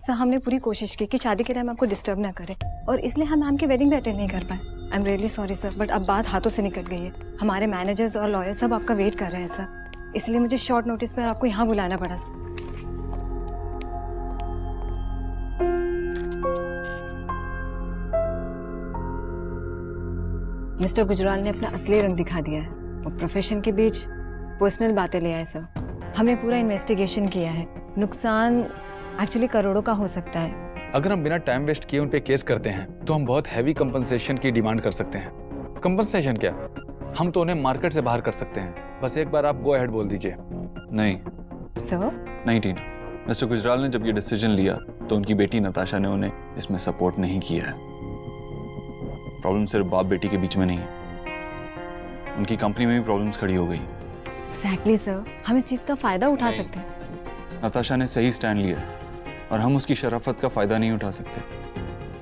Sir हमने पूरी कोशिश की कि शादी के टाइम आपको डिस्टर्ब ना करें और इसलिए हम मैम की वेडिंग भी अटेंड नहीं कर पाए। I am really sorry sir, but अब बात हाथों से निकल गई है। हमारे मैनेजर्स और लॉयर सब आपका वेट कर रहे हैं सर, इसलिए मुझे शॉर्ट नोटिस पर आपको यहाँ बुलाना पड़ा सर। मिस्टर गुजराल ने अपना असली रंग दिखा दिया है और प्रोफेशन के बीच पर्सनल बातें ले आए सर। हमने पूरा इन्वेस्टिगेशन किया है, नुकसान एक्चुअली करोड़ों का हो सकता है। अगर हम बिना टाइम वेस्ट किए उन पे केस करते हैं तो हम बहुत हैवी कंपनसेशन की डिमांड कर सकते हैं। कंपनसेशन क्या, हम तो उन्हें मार्केट से बाहर कर सकते हैं। बस एक बार आप गो अहेड बोल दीजिए। नहीं सर नहीं टीना, मिस्टर गुजराल ने जब ये डिसीजन लिया तो उनकी बेटी नताशा ने उन्हें इसमें सपोर्ट नहीं किया है। प्रॉब्लम सिर्फ बाप बेटी के बीच में नहीं है, उनकी कंपनी में भी प्रॉब्लम्स खड़ी हो गई। एग्जैक्टली सर, हम इस चीज का फायदा उठा सकते हैं। नताशा ने सही स्टैंड लिया है और हम उसकी शराफत का फायदा नहीं उठा सकते।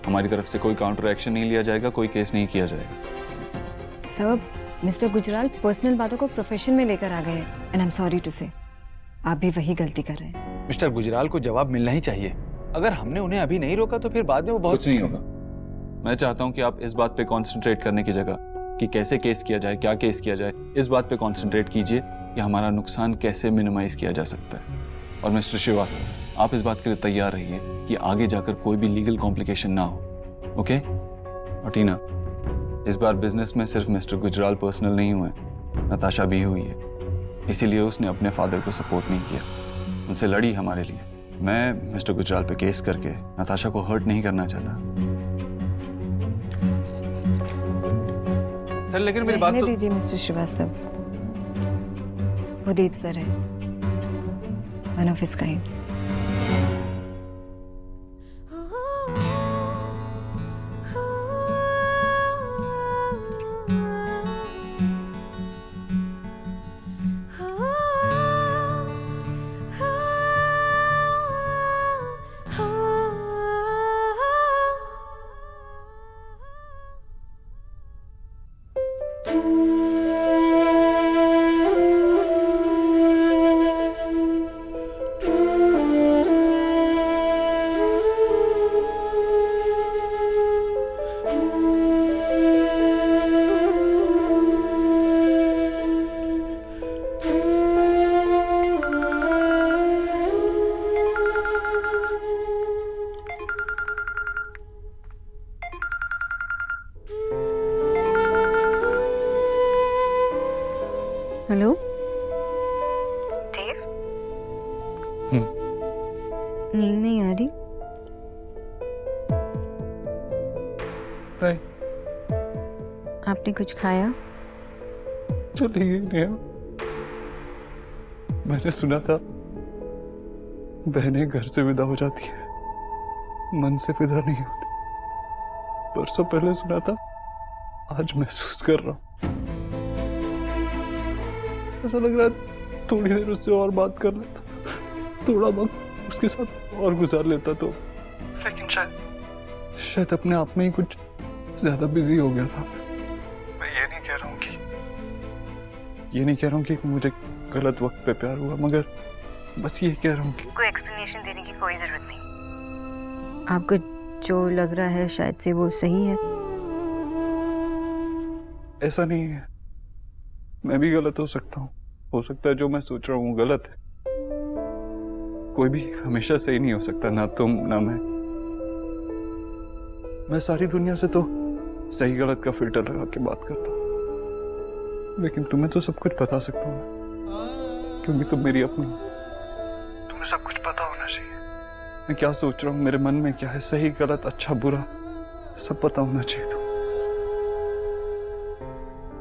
हमारी तरफ से कोई काउंटर एक्शन नहीं लिया जाएगा, कोई केस नहीं किया जाएगा। सर मिस्टर गुजराल पर्सनल बातों को प्रोफेशन में लेकर आ गए हैं and I am sorry to say आप भी वही गलती कर रहे हैं। मिस्टर गुजराल को जवाब मिलना ही चाहिए। अगर हमने उन्हें अभी नहीं रोका तो फिर बाद में वो बहुत कुछ नहीं होगा। मैं चाहता हूं कि आप इस बात पे कंसंट्रेट करने की जगह कि कैसे केस किया जाए, क्या केस किया जाए, इस बात पे कंसंट्रेट कीजिए कि हमारा नुकसान कैसे मिनिमाइज किया जा सकता है। और मिस्टर श्रीवास्तव, आप इस बात के लिए तैयार रहिए कि आगे जाकर कोई भी लीगल कॉम्प्लिकेशन ना हो। ओके? और टीना, इस बार बिजनेस में सिर्फ मिस्टर गुजराल पर्सनल नहीं हुए, नताशा भी हुई है। इसीलिए उसने अपने फादर को सपोर्ट नहीं किया, उनसे लड़ी हमारे लिए। मैं मिस्टर गुजराल पे केस करके नताशा को हर्ट नहीं करना चाहता। सर लेकिन मेरी बात तो दीजिए मिस्टर श्रीवास्तव, वो दीप सर है, one of his kind. Hello Dev, नींद नहीं आ रही? नहीं। आपने कुछ खाया? चली गई नेहा। मैंने सुना था बहनें घर से विदा हो जाती है, मन से विदा नहीं होती। परसों पहले सुना था, आज महसूस कर रहा हूं। ऐसा लग रहा है थोड़ी देर उससे और बात कर लेता, थोड़ा वक्त उसके साथ और गुजार लेता तो। लेकिन शायद अपने आप में ही कुछ ज्यादा बिजी हो गया था। मैं ये नहीं कह रहा हूँ कि मुझे गलत वक्त पे प्यार हुआ, मगर बस ये कह रहा हूँ कि कोई एक्सप्लेनेशन देने की कोई जरूरत नहीं। आपको जो लग रहा है शायद से वो सही है। ऐसा नहीं है, मैं भी गलत हो सकता हूँ। हो सकता है जो मैं सोच रहा हूँ गलत है। कोई भी हमेशा सही नहीं हो सकता, ना तुम ना मैं सारी दुनिया से तो सही गलत का फिल्टर लगा के बात करता हूँ, लेकिन तुम्हें तो सब कुछ बता सकता हूँ मैं, क्योंकि तुम मेरी अपनी। तुम्हें सब कुछ पता होना चाहिए, मैं क्या सोच रहा हूँ, मेरे मन में क्या है, सही गलत अच्छा बुरा सब पता होना चाहिए।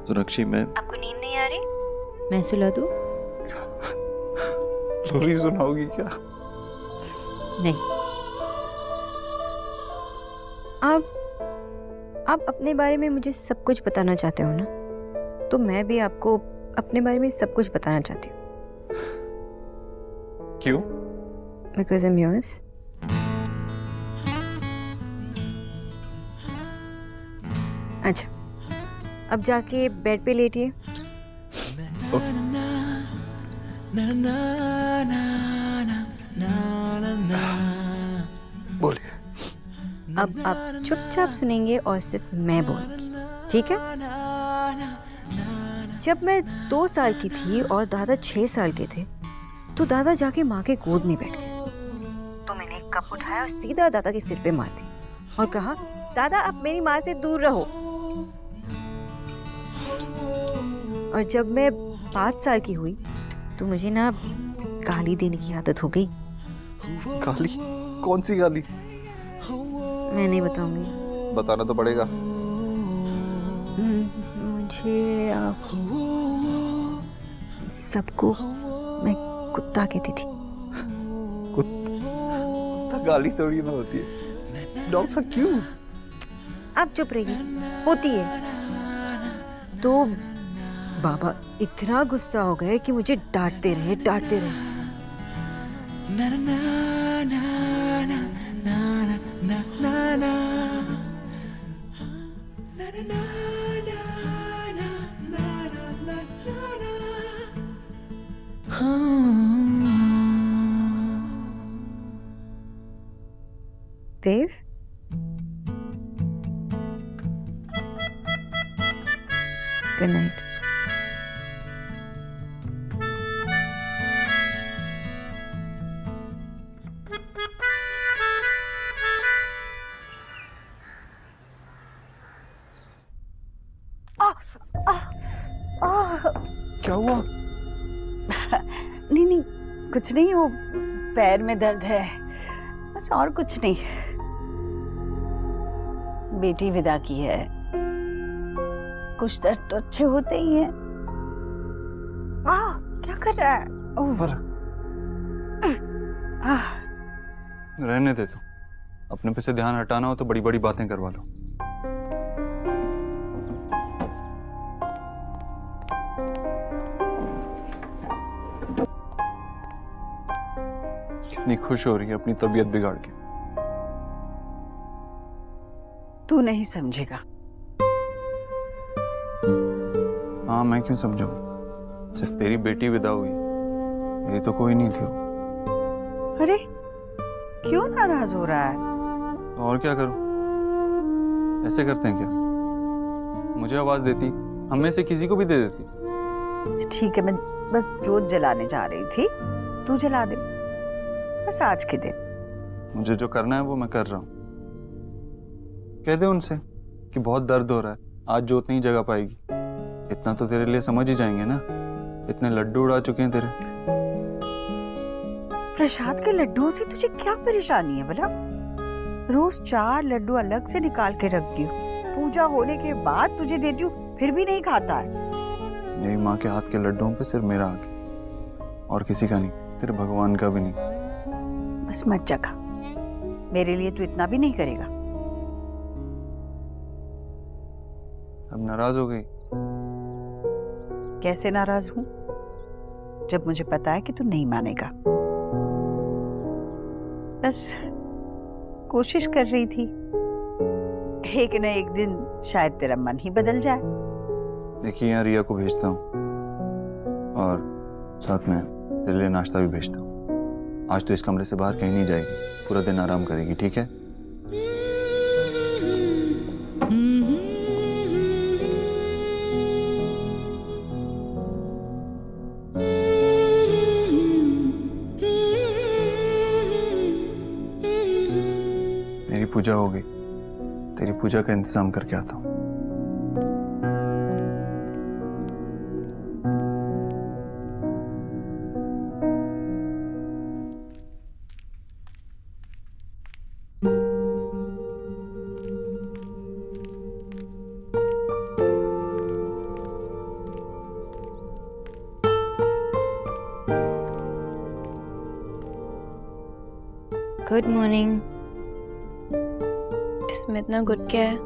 तो रक्षी, मैं आपको नींद नहीं आ रही? मैं सुला दूं? लोरी सुनाओगी क्या? नहीं। आप अपने बारे में मुझे सब कुछ बताना चाहते हो ना, तो मैं भी आपको अपने बारे में सब कुछ बताना चाहती हूँ। क्यों? Because I'm yours. अच्छा, अब जाके बेड पे लेटिए। अब आप चुपचाप सुनेंगे और सिर्फ मैं बोलूंगी, ठीक है? जब मैं 2 साल की थी और दादा 6 साल के थे, तो दादा जाके माँ के गोद में बैठ गए। तो मैंने एक कप उठाया और सीधा दादा के सिर पे मार दी और कहा, दादा आप मेरी माँ से दूर रहो। और जब मैं 5 साल की हुई तो मुझे ना गाली देने की आदत हो गई। गाली? कौन सी गाली? मैं नहीं बताऊंगी। बताना तो पड़ेगा। मुझे सबको मैं कुत्ता कहती थी। कुत्ता गाली थोड़ी ना होती है। Dogs are cute. आप चुप रहिए, होती है। तो बाबा इतना गुस्सा हो गए कि मुझे डांटते रहे। देव, गुड नाइट। क्या हुआ? नहीं, कुछ नहीं, वो पैर में दर्द है बस, और कुछ नहीं। बेटी विदा की है, कुछ दर्द तो अच्छे होते ही हैं। क्या कर रहा है? रहने दे तू। अपने पे से ध्यान हटाना हो तो बड़ी बड़ी बातें करवा लो। कितनी खुश हो रही है अपनी तबीयत बिगाड़ के। तू नहीं समझेगा। हाँ, मैं क्यों समझूंगा? सिर्फ तेरी बेटी विदा हुई, मेरी तो कोई नहीं थी। अरे क्यों नाराज हो रहा है? तो और क्या करूं? ऐसे करते हैं क्या? मुझे आवाज देती, हम में से किसी को भी दे देती। ठीक है, मैं बस जोत जलाने जा रही थी, तू जला दे बस आज के दिन। मुझे जो करना है वो मैं कर रहा हूँ। कह दे उनसे कि बहुत दर्द हो रहा है, आज जोत नहीं जगा पाएगी। इतना तो तेरे लिए समझ ही जाएंगे ना, इतने लड्डू उड़ा चुके हैं तेरे। प्रसाद के लड्डुओं से तुझे क्या परेशानी है भला? रोज 4 लड्डू अलग से निकाल के रखती हूँ, पूजा होने के बाद तुझे देती हूँ, फिर भी नहीं खाता है। मेरी माँ के हाथ के लड्डुओं पे सिर्फ मेरा हक है, और किसी का नहीं, तेरे भगवान का भी नहीं। बस मत जगा, मेरे लिए तू इतना भी नहीं करेगा। अब नाराज हो गई? कैसे नाराज हूं, जब मुझे पता है कि तू नहीं मानेगा। बस कोशिश कर रही थी, एक न एक दिन शायद तेरा मन ही बदल जाए। देखिए, यहाँ रिया को भेजता हूँ और साथ में तेरे लिए नाश्ता भी भेजता हूँ। आज तो इस कमरे से बाहर कहीं नहीं जाएगी, पूरा दिन आराम करेगी, ठीक है? मेरी पूजा हो गई, तेरी पूजा का इंतजाम करके आता हूँ। Good morning. इसमें इतना गुड क्या है?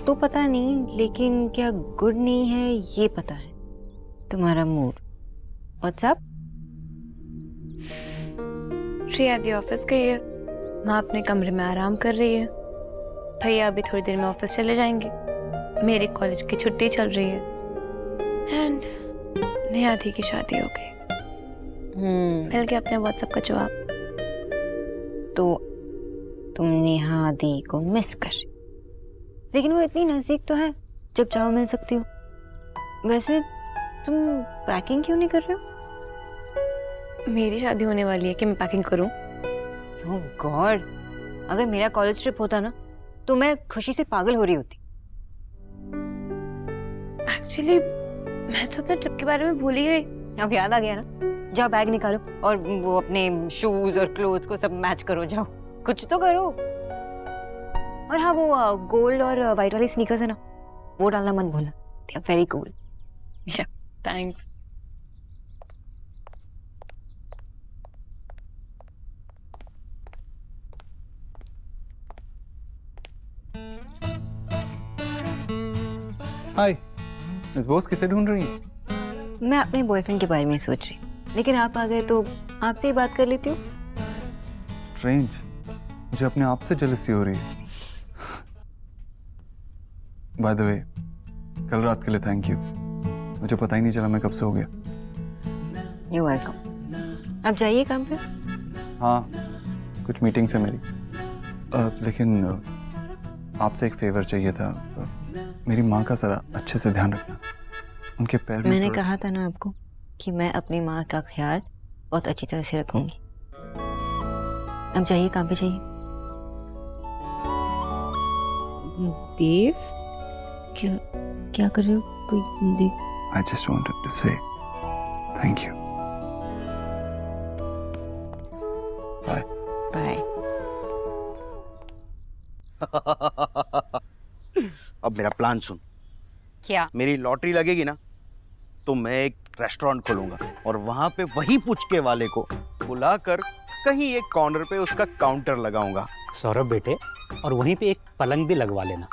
तो पता नहीं, लेकिन क्या गुड नहीं है ये पता है। तुम्हारा mood. WhatsApp? Shreya the office गई है, माँ अपने कमरे में आराम कर रही है, भैया अभी थोड़ी देर में ऑफिस चले जाएंगे, मेरे कॉलेज की छुट्टी चल रही है, एंड निहादी की शादी हो गई। मिल गया अपने व्हाट्सएप का जवाब। तो तुम नेहा दी को मिस कर रही, लेकिन वो इतनी नजदीक तो है, जब चाहो मिल सकती हो। वैसे तुम पैकिंग क्यों नहीं कर रहे हो? मेरी शादी होने वाली है कि मैं पैकिंग करूं? ओह गॉड, अगर मेरा कॉलेज ट्रिप होता ना तो मैं खुशी से पागल हो रही होती। एक्चुअली मैं तो अपने ट्रिप के बारे में भूल ही गई। अब याद आ गया ना, जाओ बैग निकालो और वो अपने शूज और क्लोथ्स को सब मैच करो, जाओ कुछ तो करो। और हाँ, वो गोल्ड और वाइट वाली स्नीकर्स है ना, वो डालना मत भूलना, they are very cool. Thanks. Hi miss Bose, किसे ढूंढ रही हैं? मैं अपने बॉयफ्रेंड के बारे में सोच रही, लेकिन आप आ गए तो आपसे ही बात कर लेती हूँ। स्ट्रेंज, मुझे अपने आप से जेलसी हो रही है। बाय द वे, कल रात के लिए थैंक यू, मुझे पता ही नहीं चला मैं कब से हो गया। You welcome. अब जाइए काम पे। हाँ, कुछ मीटिंग्स है मेरी। लेकिन आपसे एक फेवर चाहिए था। मेरी माँ का जरा अच्छे से ध्यान रखना, उनके पैर में मैंने कहा था ना आपको कि मैं अपनी माँ का ख्याल बहुत अच्छी तरह से रखूंगी। अब जाइए काम पे जाइए। देव, क्या क्या कर रहे हो? कोई देख। I just wanted to say thank you. Bye. Bye. अब मेरा प्लान सुन। क्या? मेरी लॉटरी लगेगी ना तो मैं एक रेस्टोरेंट खोलूंगा और वहां पे वही पुचके वाले को बुलाकर कहीं एक कॉर्नर पे उसका काउंटर लगाऊंगा। सौरभ बेटे, और वहीं पे एक पलंग भी लगवा लेना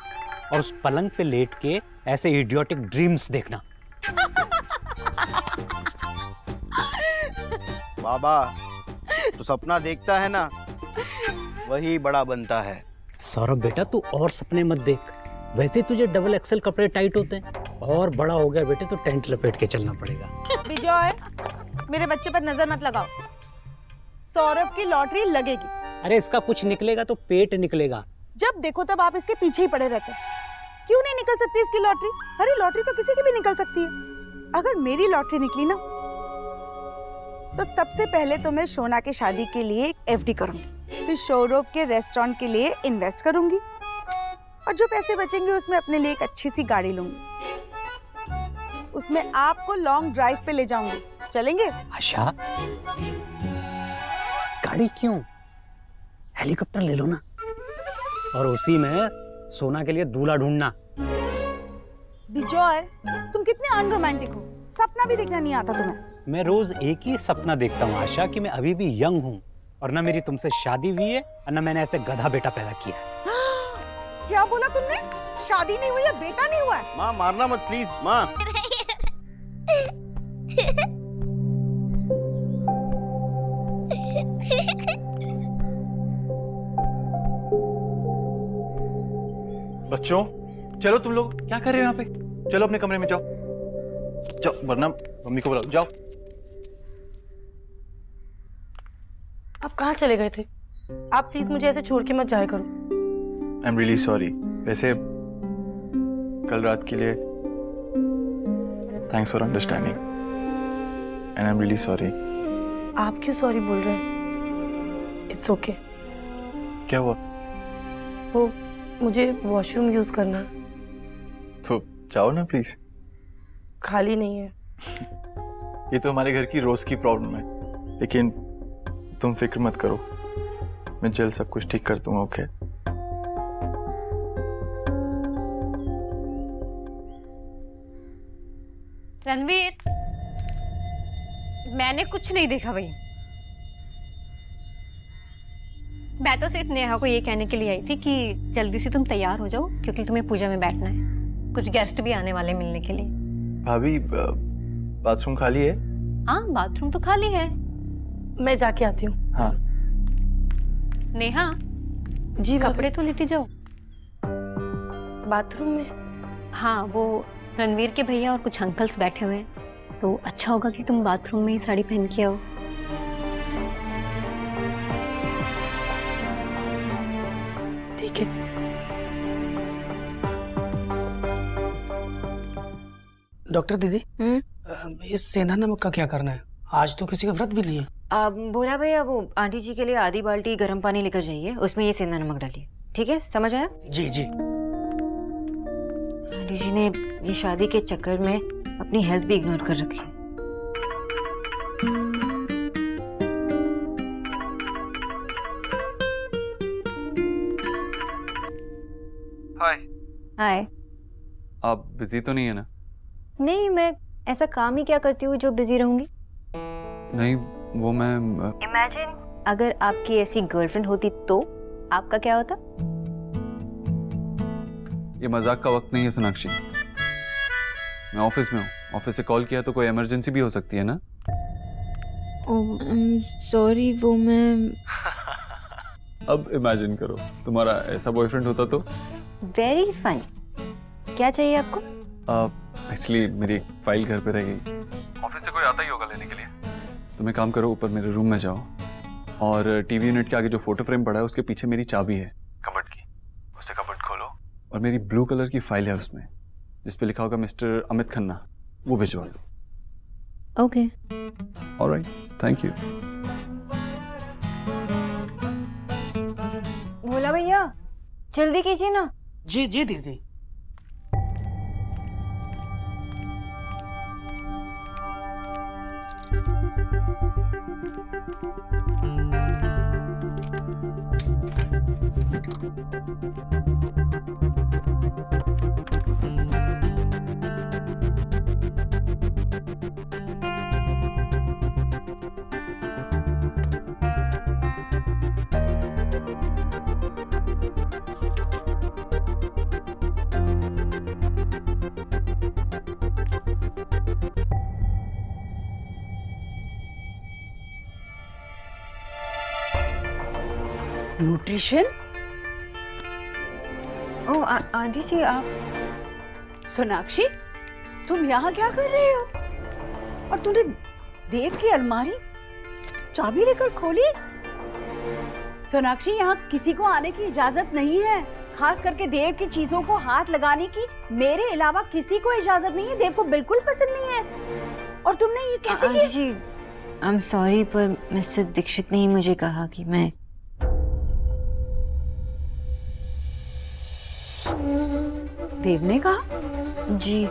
और उस पलंग पे लेट के ऐसे इडियोटिक ड्रीम्स देखना। बाबा, तो सपना देखता है ना, वही बड़ा बनता है। सौरभ बेटा, तू और सपने मत देख, वैसे तुझे डबल एक्सेल कपड़े टाइट होते हैं, और बड़ा हो गया बेटे तो टेंट लपेट के चलना पड़ेगा। विजय, मेरे बच्चे पर नजर मत लगाओ। सौरभ की लॉटरी लगेगी। अरे इसका कुछ निकलेगा तो पेट निकलेगा। जब देखो तब आप इसके पीछे ही पड़े रहते हैं। क्यों नहीं निकल सकती इसकी लॉटरी? अरे लॉटरी तो किसी की भी निकल सकती है। अगर मेरी लॉटरी निकली ना तो सबसे पहले तो मैं शोना की शादी के लिए एफडी करूंगी, फिर सौरभ के रेस्टोरेंट के लिए इन्वेस्ट करूंगी और जो पैसे बचेंगे उसमें अपने लिए एक अच्छी सी गाड़ी लूंगी। उसमें आपको लॉन्ग ड्राइव पे ले जाऊंगी, चलेंगे? आशा, गाड़ी क्यों, हेलीकॉप्टर ले लो ना, और उसी में सोना के लिए दूल्हा ढूंढना। विजय, तुम कितने अनरोमांटिक हो, सपना भी देखना नहीं आता तुम्हें। मैं रोज एक ही सपना देखता हूँ आशा, कि मैं अभी भी यंग हूँ और ना मेरी तुमसे शादी हुई है और ना मैंने ऐसे गधा बेटा पैदा किया है। क्या बोला तुमने? शादी नहीं हुई है, बेटा नहीं हुआ है? माँ मारना मत प्लीज। माँ बच्चों, चलो तुम लोग क्या कर रहे हो यहाँ पे? चलो अपने कमरे में जाओ, जाओ, वरना मम्मी को बुलाओ, जाओ। आप कहाँ चले गए थे? आप प्लीज मुझे ऐसे छोड़ के मत जाया करो। I am really sorry. वैसे कल रात के लिए thanks for understanding and I am really sorry. आप क्यों सॉरी बोल रहे हैं? It's okay. क्या हुआ? वो मुझे वॉशरूम यूज करना है। तो जाओ ना प्लीज। खाली नहीं है। ये तो हमारे घर की रोज की प्रॉब्लम है, लेकिन तुम फिक्र मत करो, मैं जल्द सब कुछ ठीक कर दूंगा। ओके? रणवीर, मैंने कुछ नहीं देखा भाई। मैं तो सिर्फ नेहा को ये कहने के लिए आई थी कि जल्दी से तुम तैयार हो जाओ, क्योंकि तुम्हें पूजा में बैठना है। कुछ गेस्ट भी आने वाले मिलने के लिए। भाभी, बाथरूम खाली है? हाँ, बाथरूम तो खाली है। मैं जाके आती हूँ। हाँ। नेहा जी कपड़े तो लेती जाओ। बाथरूम में? हाँ, वो रणवीर के भैया और कुछ अंकल्स बैठे हुए हैं, तो अच्छा होगा कि तुम बाथरूम में ही साड़ी पहन के आओ। ठीक है। डॉक्टर दीदी, इस सेंधा नमक का क्या करना है? आज तो किसी का व्रत भी नहीं है। बोला भैया वो आंटी जी के लिए आधी बाल्टी गर्म पानी लेकर जाइए, उसमें ये सेंधा नमक डालिए। ठीक है, समझ आया? जी जी। आंटी जी ने ये शादी के चक्कर में अपनी हेल्थ भी इग्नोर कर रखी है। हाय। हाय। आप बिजी तो नहीं है ना? नहीं, मैं ऐसा काम ही क्या करती हूँ जो बिजी रहूंगी। नहीं, वो मैं इमेजिन अगर आपकी ऐसी गर्लफ्रेंड होती तो आपका क्या होता? ये मजाक का वक्त नहीं है सोनाक्षी। मैं ऑफिस में हूँ, ऑफिस से कॉल किया तो कोई इमरजेंसी भी हो सकती है ना? सॉरी, वो मैं अब इमेजिन करो तुम्हारा ऐसा बॉयफ्रेंड होता तो। Very funny. क्या चाहिए आपको? एक्चुअली मेरी एक फाइल घर पे रह गई, ऑफिस से कोई आता ही होगा लेने के लिए। तुम एक काम करो, ऊपर मेरे रूम में जाओ और टीवी यूनिट के आगे जो फोटो फ्रेम पड़ा है उसके पीछे मेरी चाबी है कबर्ड की, उसे कबर्ड खोलो और मेरी ब्लू कलर की फाइल है उसमें जिस पे लिखा होगा मिस्टर अमित खन्ना, वो भिजवा दो। Okay. Alright, thank you. Bhola भैया जल्दी कीजिए ना। जी जी दीदी। न्यूट्रिशन? ओ आंटी जी आप। सोनाक्षी, तुम यहाँ क्या कर रहे हो? और तूने देव की अलमारी चाबी लेकर खोली? सोनाक्षी, यहाँ किसी को आने की इजाजत नहीं है, खास करके देव की चीजों को हाथ लगाने की मेरे अलावा किसी को इजाजत नहीं है। देव को बिल्कुल पसंद नहीं है। और तुमने ये कैसे किया? Aunty ji I am sorry, पर मिस्टर दीक्षित ने ही मुझे कहा कि मैं। देव ने कहा? जी,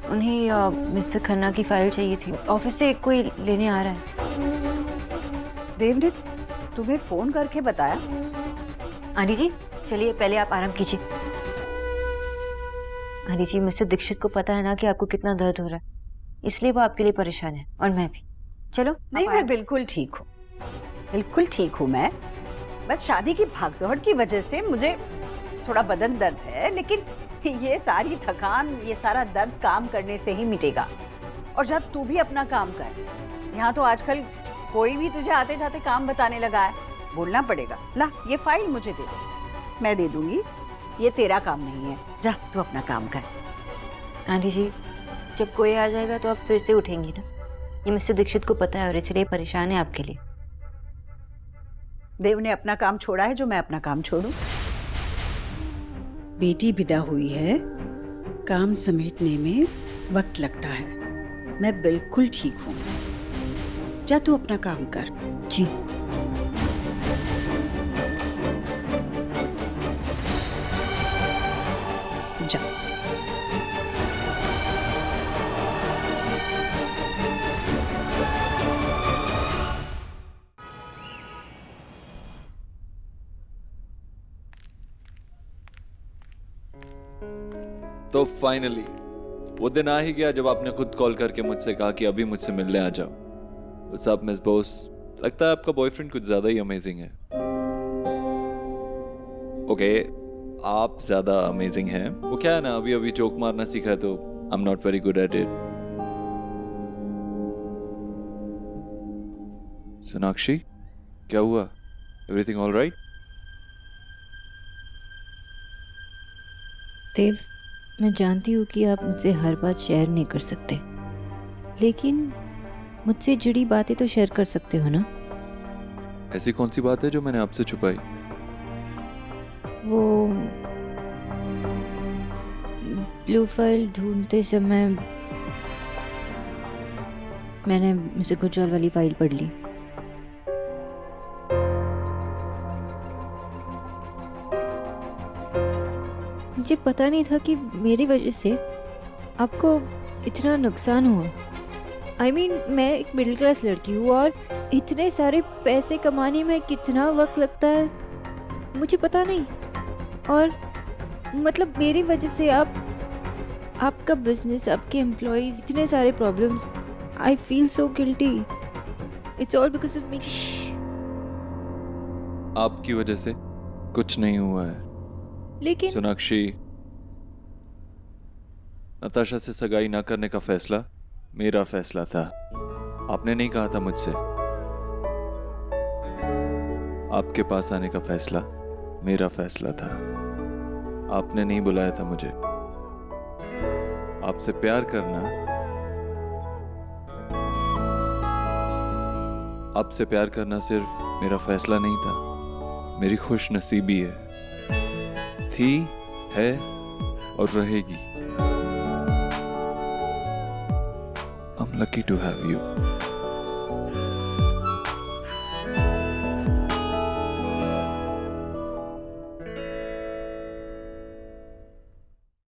उन्हें मिस्टर खन्ना की फाइल चाहिए थी, ऑफिस से कोई लेने आ रहा है। देव ने तुम्हें फोन करके बताया? आंटी जी चलिए पहले आप आराम कीजिए। आंटी जी मिस्टर दीक्षित को पता है ना कि आपको कितना दर्द हो रहा है, इसलिए वो आपके लिए परेशान है और मैं भी। चलो। नहीं, मैं बिल्कुल ठीक हूँ, बिल्कुल ठीक हूँ मैं। बस शादी की भागदौड़ की वजह से मुझे थोड़ा बदन दर्द है, लेकिन ये सारी थकान, ये सारा दर्द काम करने से ही मिटेगा। और जब तू भी अपना काम कर, यहाँ तो आजकल कोई भी तुझे आते जाते काम बताने लगा है, बोलना पड़ेगा। ला ये फाइल मुझे दे दे, मैं दे दूंगी, ये तेरा काम नहीं है, जा तू अपना काम कर। आंटी जी जब कोई आ जाएगा तो आप फिर से उठेंगी ना, ये मिस्टर दीक्षित को पता है और इसलिए परेशान है आपके लिए। देव ने अपना काम छोड़ा है, जो मैं अपना काम छोड़ूं? बेटी विदा हुई है, काम समेटने में वक्त लगता है। मैं बिल्कुल ठीक हूँ, जा तू अपना काम कर। जी। जा। तो फाइनली वो दिन आ ही गया जब आपने खुद कॉल करके मुझसे कहा कि अभी मुझसे मिलने आ जाओ। What's up miss Bose? लगता है आपका बॉयफ्रेंड कुछ ज्यादा ही अमेजिंग है। ओके, आप ज्यादा अमेजिंग हैं। वो क्या है ना, अभी अभी जोक मारना सीखा है तो I am not very good at it. Sonakshi क्या हुआ? Everything all right? देव, मैं जानती हूँ कि आप मुझसे हर बात शेयर नहीं कर सकते, लेकिन मुझसे जुड़ी बातें तो शेयर कर सकते हो ना? ऐसी कौन सी बात है जो मैंने आपसे छुपाई? वो ब्लू फाइल ढूंढते समय मैंने मिस्टर गुजराल वाली फाइल पढ़ ली। मुझे पता नहीं था कि मेरी वजह से आपको इतना नुकसान हुआ। I mean, मैं एक मिडिल क्लास लड़की हूँ और इतने सारे पैसे कमाने में कितना वक्त लगता है मुझे पता नहीं। और मतलब मेरी वजह से आपका बिजनेस, आपके एम्प्लॉयज, इतने सारे problems. I feel so guilty. It's all because of me. आपकी वजह से कुछ नहीं हुआ है। लेकिन सोनाक्षी, नताशा से सगाई ना करने का फैसला मेरा फैसला था। आपने नहीं कहा था मुझसे। आपके पास आने का फैसला मेरा फैसला था। आपने नहीं बुलाया था मुझे। आपसे प्यार करना, आपसे प्यार करना सिर्फ मेरा फैसला नहीं था, मेरी खुश नसीबी है। थी, है और रहेगी। I'm lucky to have you.